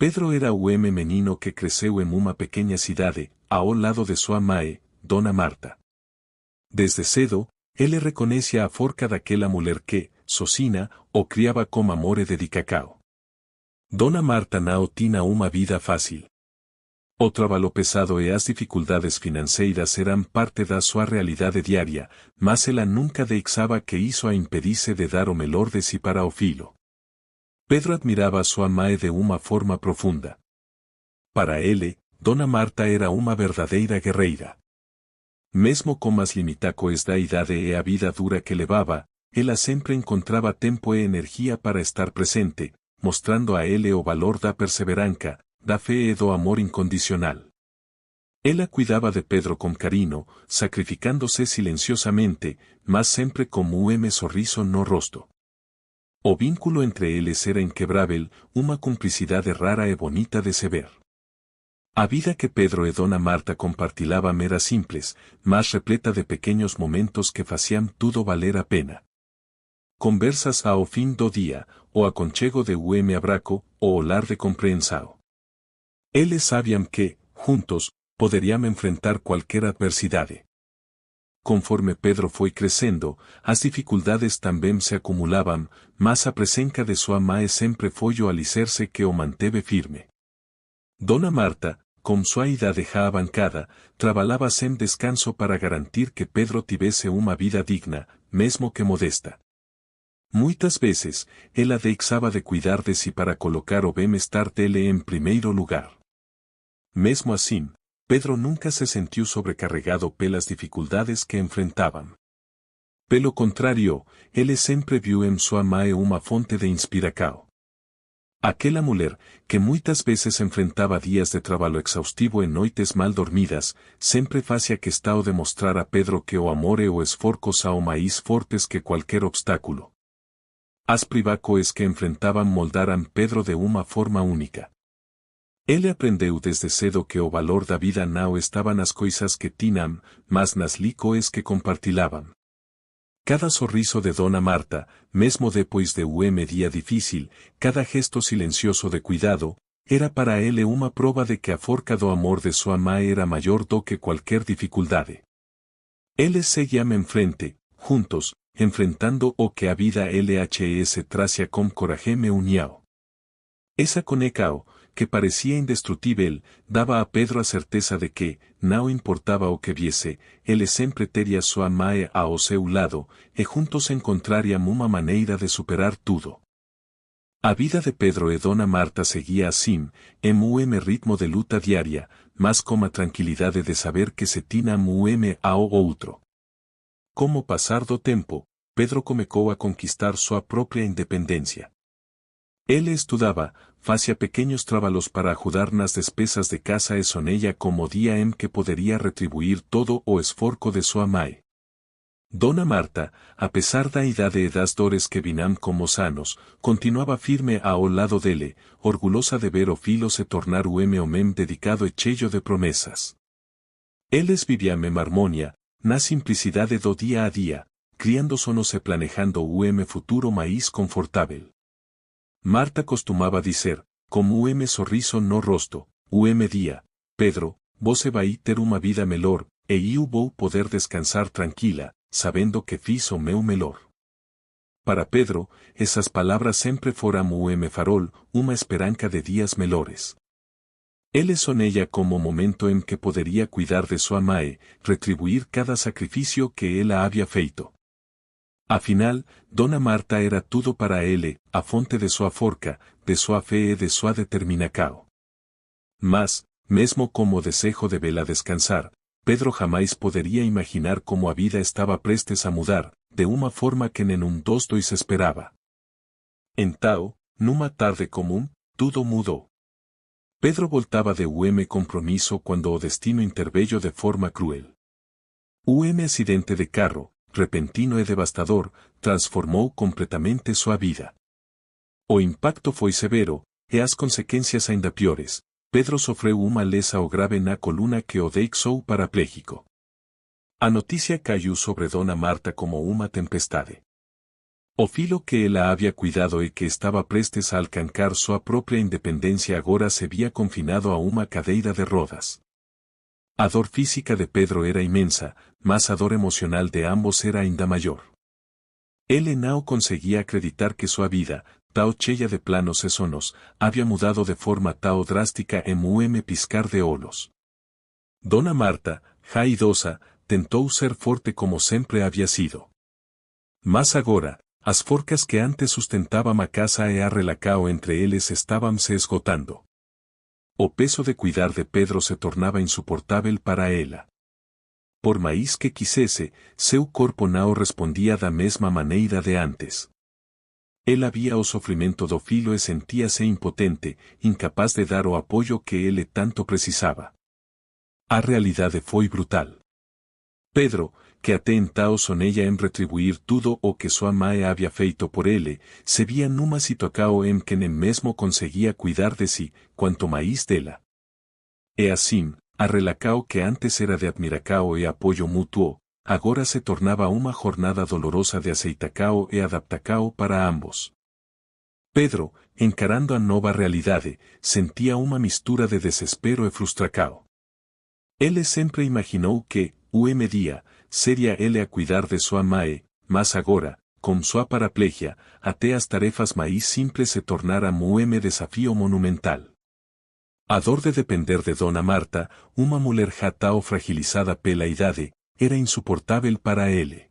Pedro era menino que cresceu em uma pequena cidade, ao lado de sua mãe, Dona Marta. Desde cedo, ele reconhecia a forca daquela mulher que, sozinha, o criava com amor e dedicação. Dona Marta não tinha uma vida fácil. O trabalho pesado e as dificuldades financeiras eram parte da sua realidade diária, mas ela nunca deixava que isso a impedisse de dar o melhor de si para o filho. Pedro admirava sua mãe de uma forma profunda. Para ele, Dona Marta era uma verdadeira guerreira. Mesmo com as limitações da idade e a vida dura que levava, ela sempre encontrava tempo e energia para estar presente, mostrando a ele o valor da perseverança, da fé e do amor incondicional. Ela cuidava de Pedro com carinho, sacrificando-se silenciosamente, mas sempre com sorriso no rosto. O vínculo entre eles era inquebrável, uma cumplicidade rara e bonita de se ver. A vida que Pedro e Dona Marta compartilhavam era simples, mas repleta de pequenos momentos que faziam tudo valer a pena. Conversas ao fim do dia, o aconchego de abraço, o olhar de compreensão. Eles sabiam que, juntos, poderiam enfrentar qualquer adversidade. Conforme Pedro foi crescendo, as dificuldades também se acumulavam, mas a presença de sua mãe sempre foi o alicerce que o manteve firme. Dona Marta, com sua idade já avançada, trabalhava sem descanso para garantir que Pedro tivesse uma vida digna, mesmo que modesta. Muitas vezes, ela deixava de cuidar de si para colocar o bem-estar dele em primeiro lugar. Mesmo assim, Pedro nunca se sentiu sobrecarregado pelas dificuldades que enfrentavam. Pelo contrário, ele sempre viu em sua mãe uma fonte de inspiração. Aquela mulher, que muitas vezes enfrentava dias de trabalho exaustivo e noites mal dormidas, sempre fazia questão de mostrar a Pedro que o amor e o esforço são mais fortes que qualquer obstáculo. As privações que enfrentavam moldaram Pedro de uma forma única. Ele aprendeu desde cedo que o valor da vida não estava nas coisas que tinham, mas nas lições que compartilhavam. Cada sorriso de Dona Marta, mesmo depois de dia difícil, cada gesto silencioso de cuidado, era para ele uma prova de que a forca do amor de sua mãe era maior do que qualquer dificuldade. Eles seguiam em frente, juntos, enfrentando o que a vida lhes trazia com coragem e união. Essa conexão, que parecia indestrutível, dava a Pedro a certeza de que, não importava o que viesse, ele sempre teria sua mãe ao seu lado, e juntos encontrariam uma maneira de superar tudo. A vida de Pedro e Dona Marta seguia assim, em ritmo de luta diária, mas com a tranquilidade de saber que se tinha ao outro. Com o passar do tempo, Pedro começou a conquistar sua própria independência. Ele estudava, fazia pequenos trabalhos para ajudar nas despesas de casa e sonella como dia em que poderia retribuir todo o esforço de sua mãe. Dona Marta, a pesar da idade e das dores que vinham com os anos, continuava firme ao lado dele, orgulhosa de ver o filho se tornar o homem dedicado e cheio de promessas. Eles viviam em harmonia, na simplicidade do dia a dia, criando sonos e planejando o futuro mais confortável. Marta costumava dizer, com sorriso no rosto, dia, Pedro, você vai ter uma vida melhor, e eu vou poder descansar tranquila, sabendo que fiz o meu melhor. Para Pedro, essas palavras sempre foram farol, uma esperança de dias melhores. Ele sonella como o momento em que poderia cuidar de sua mãe, retribuir cada sacrifício que ela havia feito. Afinal, Dona Marta era tudo para ele, a fonte de sua forca, de sua fé e de sua determinação. Mas, mesmo como o desejo de vê-la descansar, Pedro jamais poderia imaginar como a vida estava prestes a mudar, de uma forma que nenhum dos dois esperava. Então, numa tarde comum, tudo mudou. Pedro voltava de compromisso quando o destino interveio de forma cruel. Acidente de carro, repentino e devastador, transformou completamente sua vida. O impacto foi severo, e as consequências ainda piores. Pedro sofreu uma lesão grave na coluna que o deixou parapléjico. A notícia caiu sobre Dona Marta como uma tempestade. O filo que ela había cuidado e que estaba prestes a alcanzar sua propia independencia agora se vía confinado a una cadeira de rodas. A dor física de Pedro era inmensa, mas a dor emocional de ambos era ainda mayor. Ele não conseguía acreditar que sua vida, tão cheia de planos e sonos, había mudado de forma tão drástica en un piscar de olhos. Dona Marta, já idosa, tentou ser forte como sempre había sido. Mas agora, as forcas que antes sustentavam a casa e a relacao entre eles estavam se esgotando. O peso de cuidar de Pedro se tornaba insuportável para ela. Por mais que quisesse, seu corpo não respondia da mesma maneira de antes. Ela via o sofrimento do filho e sentia-se impotente, incapaz de dar o apoio que ele tanto precisava. A realidade foi brutal. Pedro, que até então sonhava em retribuir tudo o que sua mãe havia feito por ele, se via numa situação em que nem mesmo conseguia cuidar de si, quanto mais dela. E assim, a relacao que antes era de admiracao e apoio mútuo, agora se tornava uma jornada dolorosa de aceitacao e adaptacao para ambos. Pedro, encarando a nova realidade, sentia uma mistura de desespero e frustracao. Ele sempre imaginou que, um dia, seria ele a cuidar de sua mãe, mas agora, com sua paraplegia, até as tarefas mais simples se tornaram um desafio monumental. A dor de depender de Dona Marta, uma mulher já tão fragilizada pela idade, era insuportável para ele.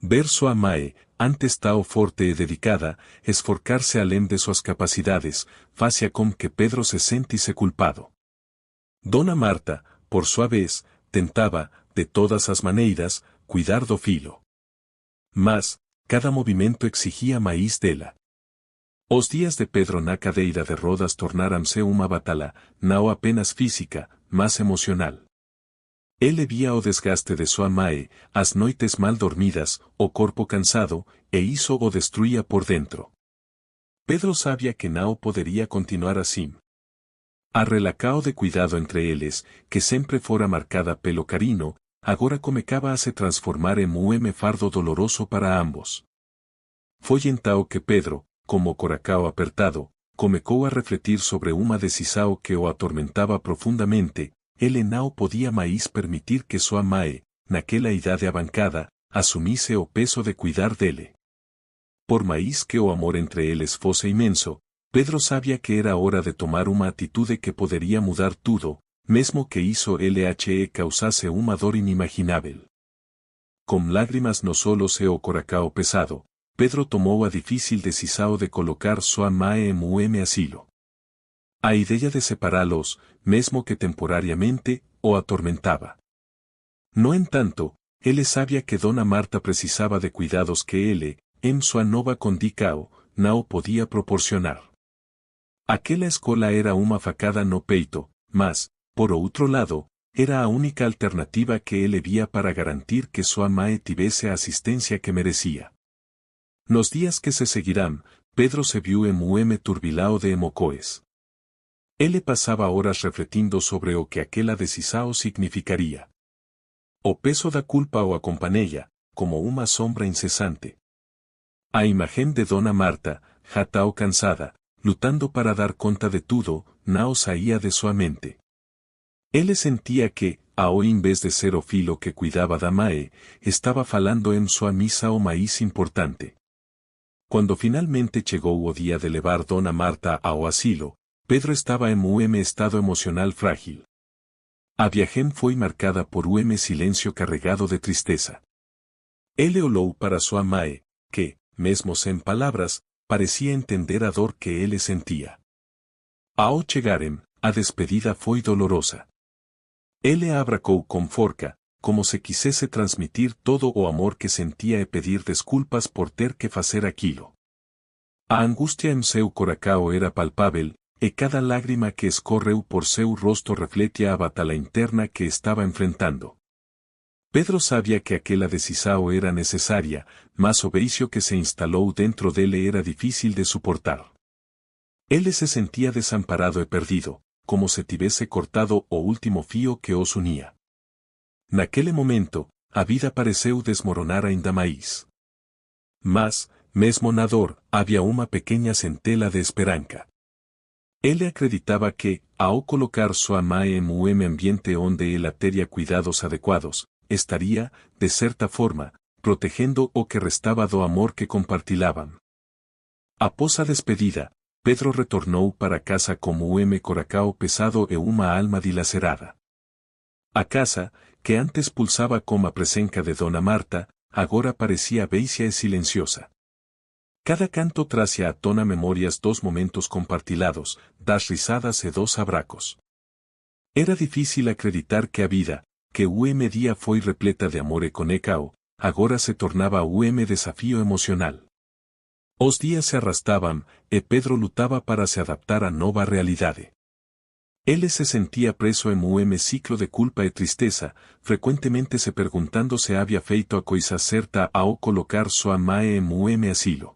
Ver sua mãe, antes tão forte e dedicada, esforçar-se além de suas capacidades, fazia com que Pedro se sentisse culpado. Dona Marta, por sua vez, tentava, de todas as maneiras, cuidar do filho. Mas, cada movimento exigia mais dela. Os dias de Pedro na cadeira de rodas tornaram-se uma batalha, não apenas física, mas emocional. Ele via o desgaste de sua mãe, as noites mal dormidas, o corpo cansado, e isso o destruía por dentro. Pedro sabia que não poderia continuar assim. A relacao de cuidado entre eles, que sempre fora marcada pelo carinho, agora comecava a se transformar em um fardo doloroso para ambos. Foi então que Pedro, como coracao apertado, comecou a refletir sobre uma decisão que o atormentava profundamente. Ele não podia mais permitir que sua mãe, naquela idade avançada, assumisse o peso de cuidar dele. Por mais que o amor entre eles fosse imenso, Pedro sabia que era hora de tomar uma atitude que poderia mudar tudo, mesmo que isso lhe causasse uma dor inimaginável. Com lágrimas nos olhos e o coracao pesado, Pedro tomou a difícil decisão de colocar sua mãe em um asilo. A ideia de separá-los, mesmo que temporariamente, o atormentava. No entanto, ele sabia que Dona Marta precisava de cuidados que ele, em sua nova condição, não podia proporcionar. Aquela escola era uma facada no peito, mas, por outro lado, era a única alternativa que ele via para garantir que sua mãe tivesse a assistência que merecia. Nos dias que se seguirán, Pedro se viu em um turbilao de emocoes. Ele passava horas refletindo sobre o que aquela decisão significaria. O peso da culpa o acompanhava, como uma sombra incessante. A imagem de Dona Marta, já tão cansada, lutando para dar conta de tudo, não saía de sua mente. Ele sentia que, ao invés de ser o filho que cuidava da mãe, estava falando em sua missa o mais importante. Quando finalmente chegou o dia de levar Dona Marta ao asilo, Pedro estava em um estado emocional frágil. A viagem foi marcada por um silêncio carregado de tristeza. Ele olhou para sua mãe, que, mesmo sem palavras, parecia entender a dor que ele sentia. Ao chegarem, a despedida foi dolorosa. Ele a abracou com força, como se quisesse transmitir todo o amor que sentia e pedir desculpas por ter que fazer aquilo. A angústia em seu coracao era palpável, e cada lágrima que escorreu por seu rosto refletia a batalha interna que estava enfrentando. Pedro sabia que aquela decisão era necessária, mas o vício que se instalou dentro dele era difícil de suportar. Ele se sentia desamparado e perdido, como se tivesse cortado o último fio que os unia. Naquele momento, a vida pareceu desmoronar ainda mais. Mas, mesmo na dor, havia uma pequena centela de esperança. Ele acreditava que, ao colocar sua mãe em um ambiente onde ela teria cuidados adequados, estaria, de certa forma, protegendo o que restava do amor que compartilhavam. Após a despedida, Pedro retornou para casa como coração pesado e uma alma dilacerada. A casa, que antes pulsava com a presença de Dona Marta, agora parecia beixa e silenciosa. Cada canto trazia à tona memórias dos momentos compartilhados, das risadas e dos abracos. Era difícil acreditar que a vida, que dia foi repleta de amor e conexão, agora se tornava desafio emocional. Os dias se arrastavam, e Pedro lutava para se adaptar à nova realidade. Ele se sentia preso em ciclo de culpa e tristeza, frequentemente se perguntando se havia feito a coisa certa ao colocar sua mãe em asilo.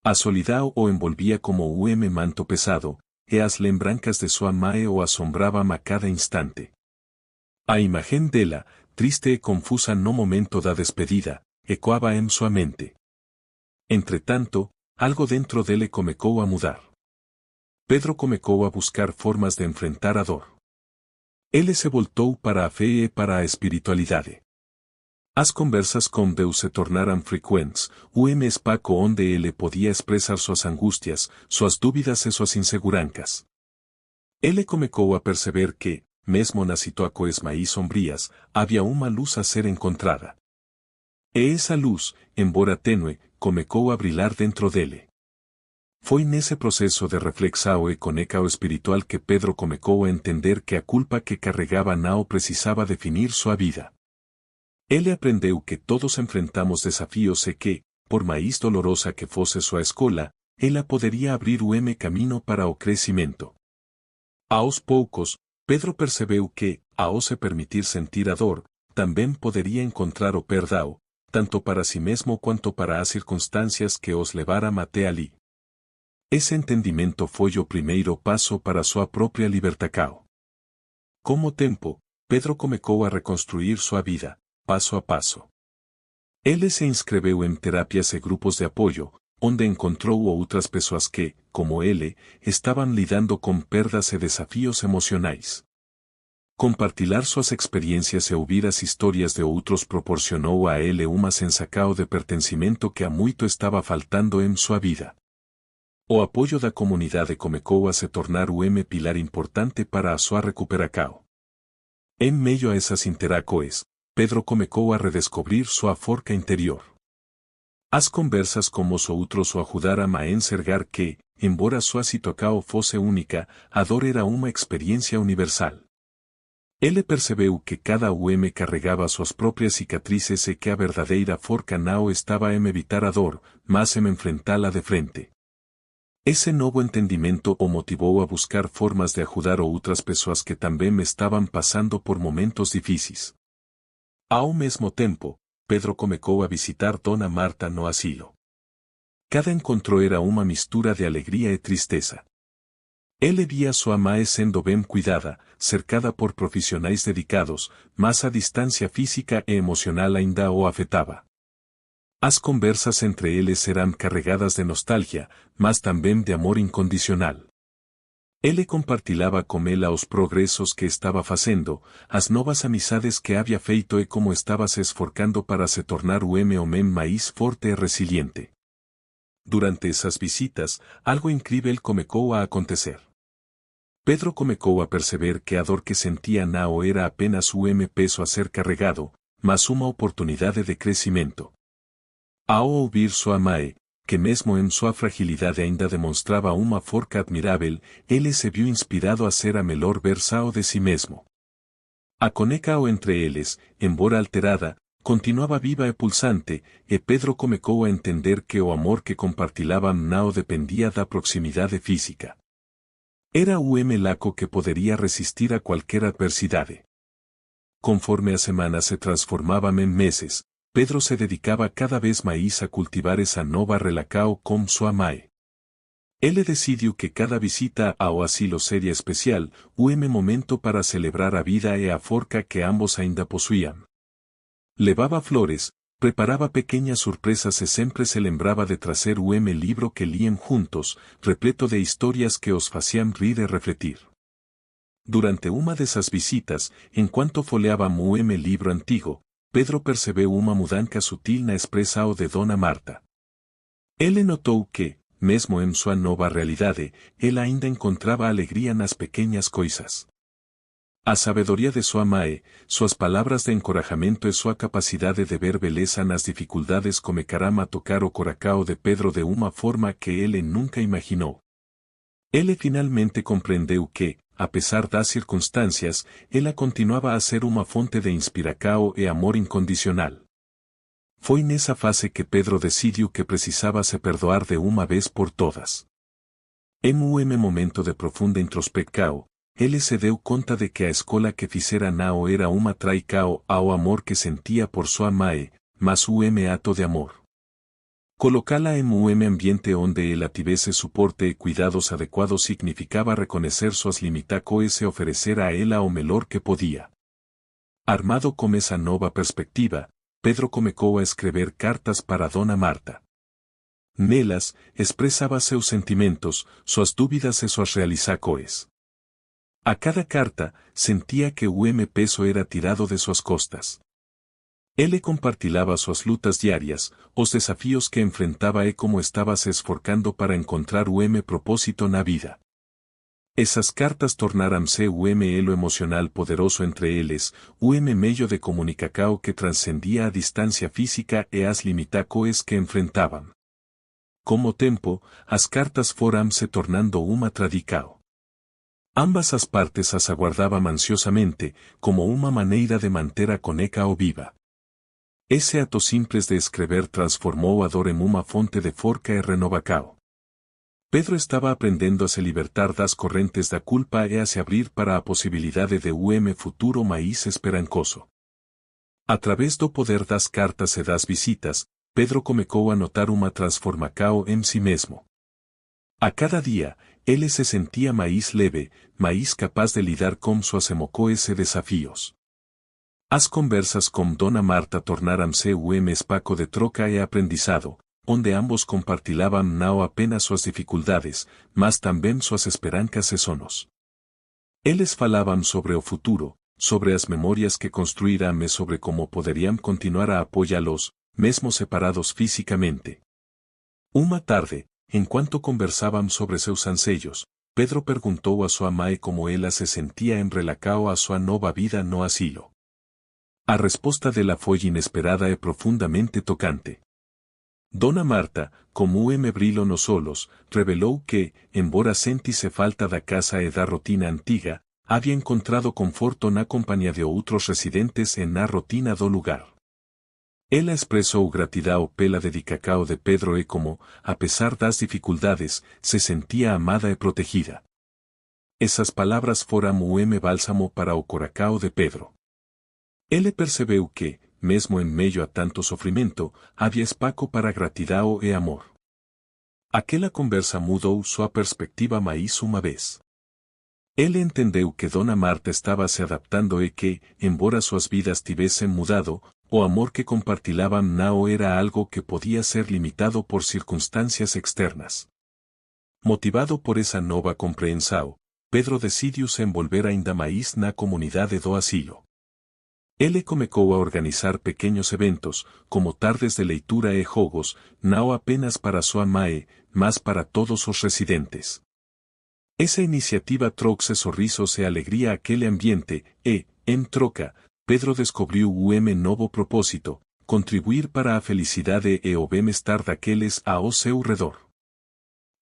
A solidão o envolvia como manto pesado, e as lembranças de sua mãe o assombravam a cada instante. A imagem dela, triste e confusa no momento da despedida, ecoava em sua mente. Entretanto, algo dentro dele começou a mudar. Pedro começou a buscar formas de enfrentar a dor. Ele se voltou para a fé e para a espiritualidade. As conversas com Deus se tornaram frequentes, espaço onde ele podia expressar suas angústias, suas dúvidas e suas inseguranças. Ele começou a perceber que, mesmo nas situações mais sombrias, havia uma luz a ser encontrada. E essa luz, embora tênue, começou a brilhar dentro dele. Foi nesse processo de reflexão e conexão espiritual que Pedro começou a entender que a culpa que carregava não precisava definir sua vida. Ele aprendeu que todos enfrentamos desafios e que, por mais dolorosa que fosse sua escola, ela poderia abrir caminho para o crescimento. Aos poucos, Pedro percebeu que, ao se permitir sentir a dor, também poderia encontrar o perdão, tanto para si mesmo quanto para as circunstâncias que os levaram até ali. Esse entendimento foi o primeiro passo para sua própria libertação. Com o tempo, Pedro começou a reconstruir sua vida, passo a passo. Ele se inscreveu em terapias e grupos de apoio, onde encontrou outras pessoas que, como ele, estavam lidando com perdas e desafios emocionais. Compartilhar suas experiências e ouvir as histórias de outros proporcionou a ele uma sensação de pertencimento que há muito estava faltando em sua vida. O apoio da comunidade começou a se tornar pilar importante para a sua recuperação. Em meio a essas interações, Pedro começou a redescobrir sua força interior. As conversas com os outros o ajudaram a enxergar que, embora sua situação fosse única, a dor era uma experiência universal. Ele percebeu que cada carregava suas próprias cicatrizes e que a verdadeira força não estava em evitar a dor, mas em enfrentá-la de frente. Esse novo entendimento o motivou a buscar formas de ajudar outras pessoas que também estavam passando por momentos difíceis. Ao mesmo tempo, Pedro começou a visitar Dona Marta no asilo. Cada encontro era uma mistura de alegria e tristeza. Ele via sua mãe sendo bem cuidada, cercada por profissionais dedicados, mas a distância física e emocional ainda o afetava. As conversas entre eles eram carregadas de nostalgia, mas também de amor incondicional. Ele compartilhava com ela os progressos que estava fazendo, as novas amizades que havia feito e como estava se esforçando para se tornar o homem mais forte e resiliente. Durante essas visitas, algo incrível começou a acontecer. Pedro começou a perceber que a dor que sentia não era apenas peso a ser carregado, mas uma oportunidade de crescimento. Ao ouvir sua mãe, que mesmo em sua fragilidade ainda demonstrava uma força admirável, ele se viu inspirado a ser a melhor versão de si mesmo. A conexão entre eles, embora alterada, continuava viva e pulsante, e Pedro começou a entender que o amor que compartilhavam não dependia da proximidade física. Era o laco que poderia resistir a qualquer adversidade. Conforme as semanas se transformavam em meses, Pedro se dedicava cada vez mais a cultivar essa nova relação com sua mãe. Ele decidiu que cada visita ao asilo seria especial, momento para celebrar a vida e a força que ambos ainda possuíam. Levava flores, preparava pequeñas sorpresas e sempre se lembrava de trazer livro que lían juntos, repleto de historias que os faciam rir e refletir. Durante uma dessas visitas, enquanto folheava livro antigo, Pedro percebeu uma mudança sutil na expressão de Dona Marta. Ele notou que, mesmo em sua nova realidade, ela ainda encontrava alegria nas pequeñas coisas. A sabedoria de sua mãe, suas palavras de encorajamento e sua capacidade de ver beleza nas dificuldades começaram a tocar o coração de Pedro de uma forma que ele nunca imaginou. Ele finalmente compreendeu que, apesar das circunstâncias, ela continuava a ser uma fonte de inspiração e amor incondicional. Foi nessa fase que Pedro decidiu que precisava se perdoar de uma vez por todas. Em momento de profunda introspecção, ele se deu conta de que a escola que fizera não era uma traição ao amor que sentia por sua mãe, mas ato de amor. Colocá-la em ambiente onde ela tivesse suporte e cuidados adequados significava reconhecer suas limitações e oferecer a ela o melhor que podia. Armado com essa nova perspectiva, Pedro começou a escrever cartas para Dona Marta. Nelas, expressava seus sentimentos, suas dúvidas e suas realizações. A cada carta, sentia que o peso era tirado de suas costas. Ele compartilhava suas lutas diárias, os desafios que enfrentava e como estava se esforçando para encontrar o propósito na vida. Essas cartas tornaram-se o elo emocional poderoso entre eles, o meio de comunicação que transcendia a distância física e as limitações que enfrentavam. Com o tempo, as cartas foram se tornando uma tradição. Ambas as partes as aguardavam ansiosamente, como uma maneira de manter a conexão viva. Esse ato simples de escrever transformou a dor em uma fonte de força e renovação. Pedro estava aprendendo a se libertar das correntes da culpa e a se abrir para a possibilidade de futuro mais esperançoso. A través do poder das cartas e das visitas, Pedro começou a notar uma transformação em si mesmo. A cada dia, ele se sentia mais leve, mais capaz de lidar com suas emoções e desafios. As conversas com Dona Marta tornaram-se espaço de troca e aprendizado, onde ambos compartilhavam não apenas suas dificuldades, mas também suas esperanças e sonhos. Eles falavam sobre o futuro, sobre as memórias que construirão e sobre como poderiam continuar a apoiá-los, mesmo separados fisicamente. Uma tarde, enquanto conversavam sobre seus anseios, Pedro perguntou a sua mãe como ela se sentia em relação a sua nova vida no asilo. A resposta dela foi inesperada e profundamente tocante. Dona Marta, como brilho nos olhos, revelou que, embora sentisse falta da casa e da rotina antiga, havia encontrado conforto na companhia de outros residentes e na rotina do lugar. Ela expressou gratidão pela dedicação de Pedro e como, apesar das dificuldades, se sentia amada e protegida. Essas palavras foram bálsamo para o coração de Pedro. Ele percebeu que, mesmo em meio a tanto sofrimento, havia espaço para gratidão e amor. Aquela conversa mudou sua perspectiva mais uma vez. Ele entendeu que Dona Marta estava se adaptando e que, embora suas vidas tivessem mudado, o amor que compartilhavam não era algo que podia ser limitado por circunstâncias externas. Motivado por essa nova compreensão, Pedro decidiu se envolver ainda mais na comunidade do asilo. Ele começou a organizar pequenos eventos, como tardes de leitura e jogos, não apenas para sua mãe, mas para todos os residentes. Essa iniciativa trouxe sorrisos e alegria àquele ambiente e, em troca, Pedro descobriu novo propósito, contribuir para a felicidade e o bem-estar daqueles ao seu redor.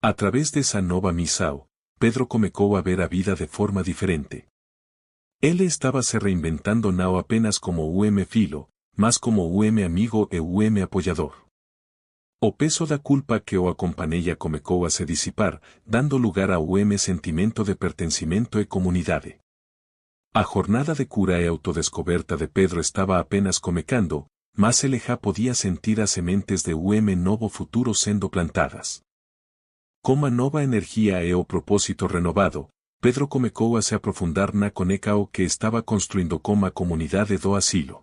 A través dessa nova missão, Pedro começou a ver a vida de forma diferente. Ele estava se reinventando não apenas como filho, mas como amigo e apoiador. O peso da culpa que o acompanhava começou a se dissipar, dando lugar ao sentimento de pertencimento e comunidade. A jornada de cura e autodescoberta de Pedro estava apenas começando, mas ele já podia sentir as sementes de novo futuro sendo plantadas. Com a nova energia e o propósito renovado, Pedro começou a se aprofundar na conexão que estava construindo com a comunidade do asilo.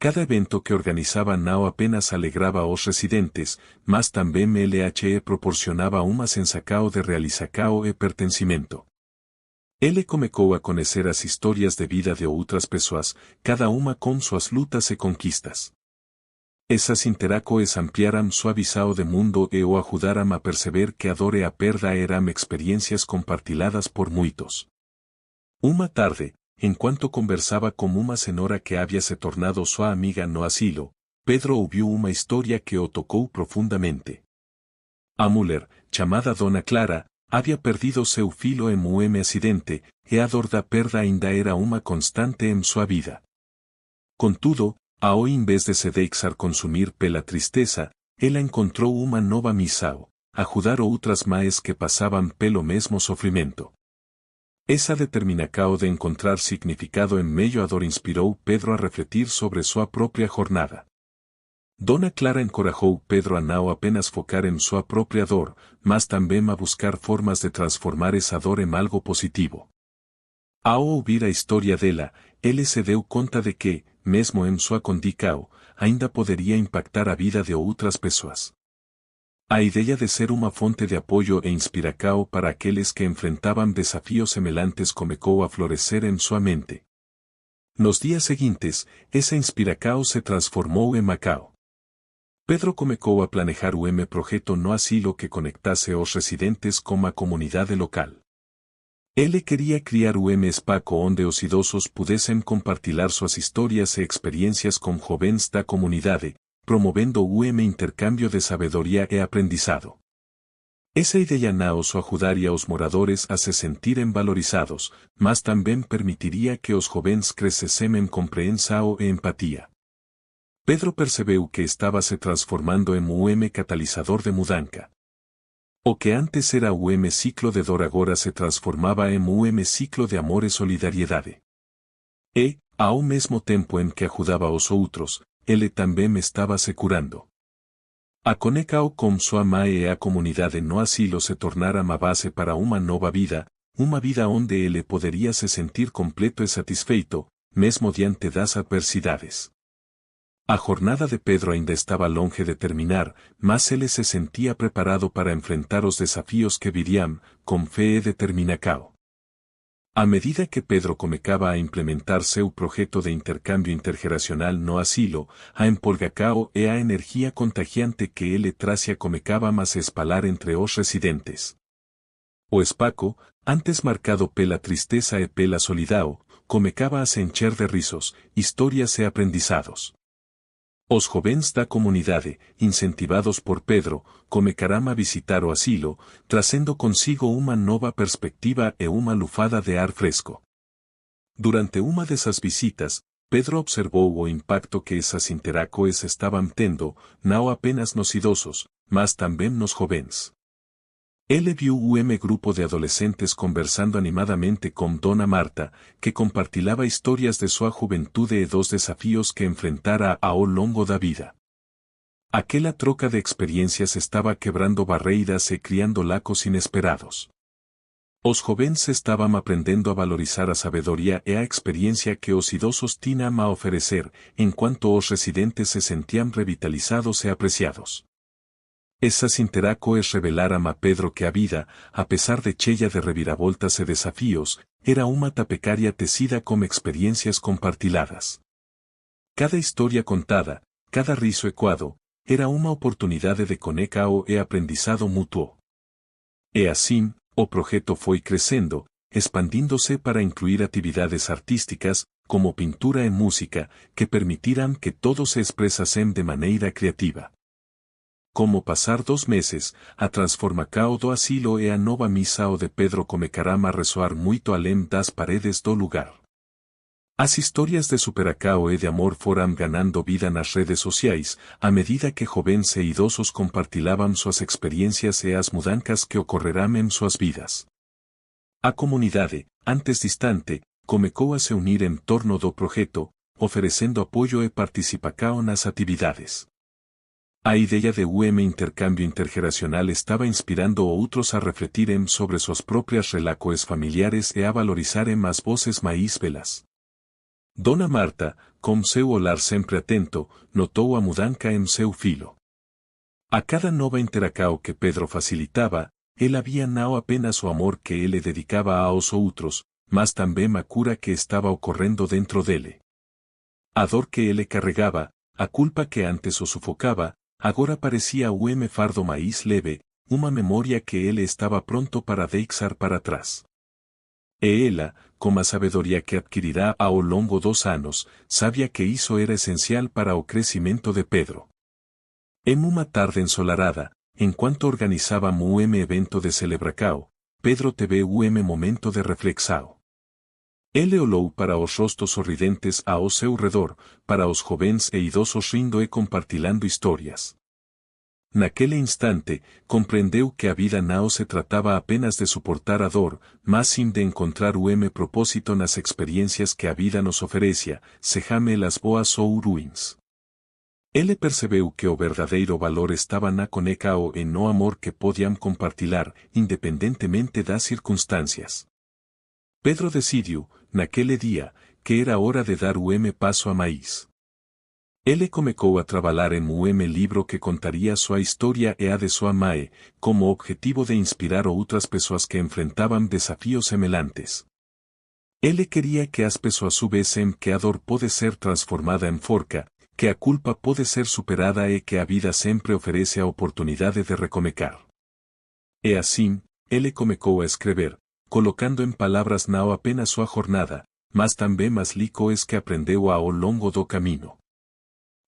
Cada evento que organizaba Nao apenas alegraba aos residentes, mas também LHE proporcionava uma sensacao de realizacao e pertencimento. Ele começou a conhecer as histórias de vida de outras pessoas, cada uma com suas lutas e conquistas. Essas interacoes ampliaram sua visão de mundo e o ajudaram a perceber que a dor e a perda eram experiências compartilhadas por muitos. Uma tarde, enquanto conversava com uma senhora que havia se tornado sua amiga no asilo, Pedro ouviu uma história que o tocou profundamente. A mulher, chamada Dona Clara, havia perdido seu filho em um acidente, e a dor da perda ainda era uma constante em sua vida. Contudo, ao invés de se deixar consumir pela tristeza, ela encontrou uma nova missão: ajudar outras mães que passavam pelo mesmo sofrimento. Essa determinação de encontrar significado em meio à dor inspirou Pedro a refletir sobre sua própria jornada. Dona Clara encorajou Pedro a não apenas focar em sua própria dor, mas também a buscar formas de transformar essa dor em algo positivo. Ao ouvir a história dela, ele se deu conta de que, mesmo em sua condição, ainda poderia impactar a vida de outras pessoas. A ideia de ser uma fonte de apoio e inspiração para aqueles que enfrentavam desafios semelhantes começou a florescer em sua mente. Nos dias seguintes, essa inspiração se transformou em Macao. Pedro começou a planejar um projeto no asilo que conectasse aos residentes com a comunidade local. Ele queria criar um espaço onde os idosos pudessem compartilhar suas histórias e experiências com jovens da comunidade, promovendo um intercâmbio de sabedoria e aprendizado. Essa ideia não só ajudaria aos moradores a se sentirem valorizados, mas também permitiria que os jovens crescessem em compreensão e empatia. Pedro percebeu que estava se transformando em um catalisador de mudança. O que antes era um ciclo de dor agora se transformava em um ciclo de amor e solidariedade. E, ao mesmo tempo em que ajudava aos outros, ele também estava se curando. A conexão com sua mãe e a comunidade no asilo se tornara a base para uma nova vida, uma vida onde ele poderia se sentir completo e satisfeito, mesmo diante das adversidades. A jornada de Pedro ainda estava longe de terminar, mas ele se sentia preparado para enfrentar os desafios que viriam, com fé e determinação. À medida que Pedro começava a implementar seu projeto de intercâmbio intergeracional no asilo, a empolgação e a energia contagiante que ele trazia começavam a se espalhar entre os residentes. O espaço, antes marcado pela tristeza e pela solidão, começava a se encher de risos, histórias e aprendizados. Os jovens da comunidade, incentivados por Pedro, começaram a visitar o asilo, trazendo consigo uma nova perspectiva e uma lufada de ar fresco. Durante uma dessas visitas, Pedro observou o impacto que essas interações estavam tendo, não apenas nos idosos, mas também nos jovens. Ele viu um grupo de adolescentes conversando animadamente com Dona Marta, que compartilhava histórias de sua juventude e dos desafios que enfrentara ao longo da vida. Aquela troca de experiências estava quebrando barreiras e criando laços inesperados. Os jovens estavam aprendendo a valorizar a sabedoria e a experiência que os idosos tinham a oferecer, enquanto os residentes se sentiam revitalizados e apreciados. Essas interações revelaram a Pedro que a vida, apesar de cheia de reviravoltas e desafios, era uma tapecaria tecida com experiências compartilhadas. Cada história contada, cada riso ecoado, era uma oportunidade de conexão e aprendizado mútuo. E assim, o projeto foi crescendo, expandindo-se para incluir atividades artísticas, como pintura e música, que permitiram que todos se expressassem de maneira criativa. Como passar 2 meses, a transformação do asilo e a nova missão de Pedro começaram a ressoar muito além das paredes do lugar. As histórias de superação e de amor foram ganando vida nas redes sociais, à medida que jovens e idosos compartilhavam suas experiências e as mudanças que ocorreram em suas vidas. A comunidade, antes distante, começou a se unir em torno do projeto, oferecendo apoio e participação nas atividades. A ideia de um intercâmbio intergeracional estava inspirando outros a refletirem sobre suas próprias relações familiares e a valorizarem as vozes mais belas. Dona Marta, com seu olar sempre atento, notou a mudança em seu filho. A cada nova interação que Pedro facilitava, ele havia não apenas o amor que ele dedicava aos outros, mas também a cura que estava ocorrendo dentro dele. A dor que ele carregava, a culpa que antes o sufocava, agora parecia um fardo mais leve, uma memória que ele estava pronto para deixar para trás. E ela, com a sabedoria que adquirirá ao longo dos anos, sabia que isso era essencial para o crescimento de Pedro. Em uma tarde ensolarada, enquanto organizavam evento de celebração, Pedro teve momento de reflexão. Ele olhou para os rostos sorridentes ao seu redor, para os jovens e idosos rindo e compartilhando histórias. Naquele instante, compreendeu que a vida não se tratava apenas de suportar a dor, mas sim de encontrar propósito nas experiências que a vida nos oferecia, sejam elas boas ou ruins. Ele percebeu que o verdadeiro valor estava na conexão e no amor que podiam compartilhar, independentemente das circunstâncias. Pedro decidiu, naquele dia, que era hora de dar passo a mais. Ele começou a trabalhar em livro que contaria sua história e a de sua mãe, como objetivo de inspirar outras pessoas que enfrentavam desafios semelhantes. Ele queria que as pessoas soubessem que a dor pode ser transformada em forca, que a culpa pode ser superada e que a vida sempre oferece a oportunidade de recomeçar. E assim, ele começou a escrever, colocando em palavras não apenas sua jornada, mas também as lições que aprendeu ao longo do caminho.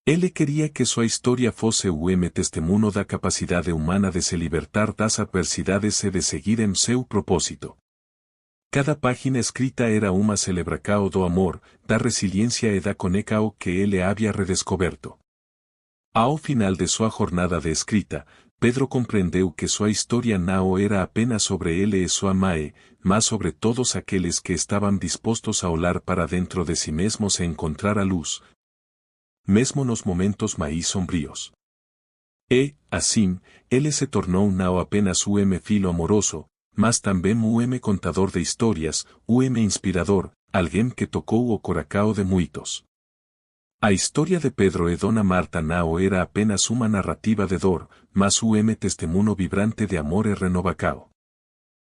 Ele queria que sua história fosse testemunho da capacidade humana de se libertar das adversidades e de seguir em seu propósito. Cada página escrita era uma celebração do amor, da resiliência e da conexão que ele havia redescoberto. Ao final de sua jornada de escrita, Pedro compreendeu que sua história não era apenas sobre ele e sua mãe, mas sobre todos aqueles que estavam dispostos a olhar para dentro de si mesmos e encontrar a luz, mesmo nos momentos mais sombrios. E, assim, ele se tornou não apenas filho amoroso, mas também contador de histórias, inspirador, alguém que tocou o coração de muitos. A história de Pedro e Dona Marta não era apenas uma narrativa de dor, mas testemunho vibrante de amor e renovação.